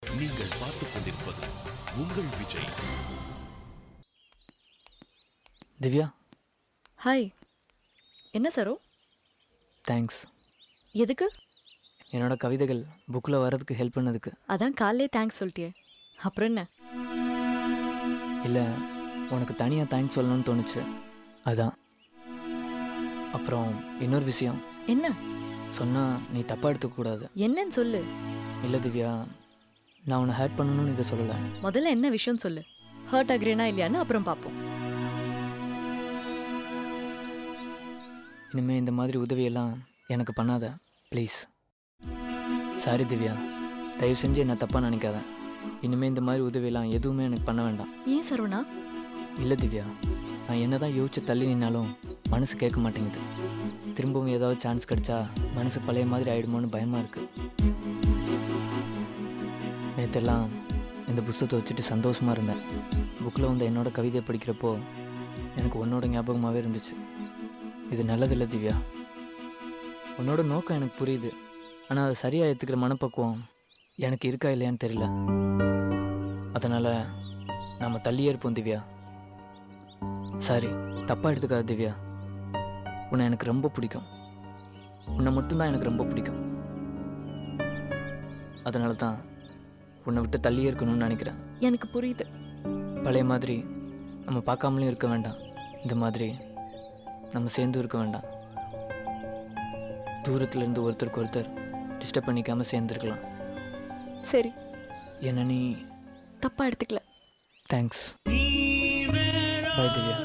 நீங்கள் பார்த்துக் கொண்டிருப்பது உங்கள் விஜய். திவ்யா, ஹாய். என்ன சரோ? தேங்க்ஸ். எதுக்கு? என்னோட கவிதைகள் புக்கில் வர்றதுக்கு ஹெல்ப் பண்ணதுக்கு. அதான் காலைலே தேங்க்ஸ் சொல்லிட்டியே, அப்புறம் என்ன? இல்லை, உனக்கு தனியாக தேங்க்ஸ் சொல்லணும்னு தோணுச்சு, அதான். அப்புறம் இன்னொரு விஷயம் என்ன? சொன்னால் நீ தப்பாக எடுத்துக்கூடாது. என்னன்னு சொல்லு. இல்லை திவ்யா, நான் உன்னை ஹேட் பண்ணணும்னு இதை சொல்லலை. முதல்ல என்ன விஷயம் சொல்லு. ஹர்ட் ஆகுறேனா இல்லையான்னு அப்புறம் பார்ப்போம். இனிமேல் இந்த மாதிரி உதவியெல்லாம் எனக்கு பண்ணாத, ப்ளீஸ். சாரி திவ்யா, தயவு செஞ்சு என்னை தப்பாக நினைக்காத. இனிமேல் இந்த மாதிரி உதவியெல்லாம் எதுவுமே எனக்கு பண்ண வேண்டாம். ஏன் சரவணா? இல்லை திவ்யா, நான் என்ன தான் யோசிச்சு தள்ளி நின்னாலும் மனசு கேட்க மாட்டேங்குது. திரும்பவும் ஏதாவது சான்ஸ் கிடைச்சா மனசு பழைய மாதிரி ஆகிடுமோன்னு பயமாக இருக்குது. நேற்றெல்லாம் இந்த புத்தகத்தை வச்சுட்டு சந்தோஷமாக இருந்தேன். புக்கில் வந்து என்னோடய கவிதையை படிக்கிறப்போ எனக்கு உன்னோட ஞாபகமாகவே இருந்துச்சு. இது நல்லதில்லை திவ்யா. உன்னோட நோக்கம் எனக்கு புரியுது, ஆனால் அதை சரியாக ஏற்றுக்கிற மனப்பக்குவம் எனக்கு இருக்கா இல்லையான்னு தெரியல. அதனால் நாம் தள்ளியே இருப்போம் திவ்யா. சாரி, தப்பாக எடுத்துக்காத திவ்யா. உன்னை எனக்கு ரொம்ப பிடிக்கும். உன்னை மட்டும்தான் எனக்கு ரொம்ப பிடிக்கும். அதனால தான் உன்னை விட்டு தள்ளியே இருக்கணும்னு நினைக்கிறேன். எனக்கு புரியுது. பழைய மாதிரி நம்ம பார்க்காமலையும் இருக்க வேண்டாம். இந்த மாதிரி நம்ம சேர்ந்து இருக்க வேண்டாம். தூரத்துலேருந்து ஒருத்தருக்கு ஒருத்தர் டிஸ்டர்ப் பண்ணிக்காமல் சேர்ந்துருக்கலாம். சரி, என்ன நீ தப்பா எடுத்துக்கல. தேங்க்ஸ். பை திவ்யா.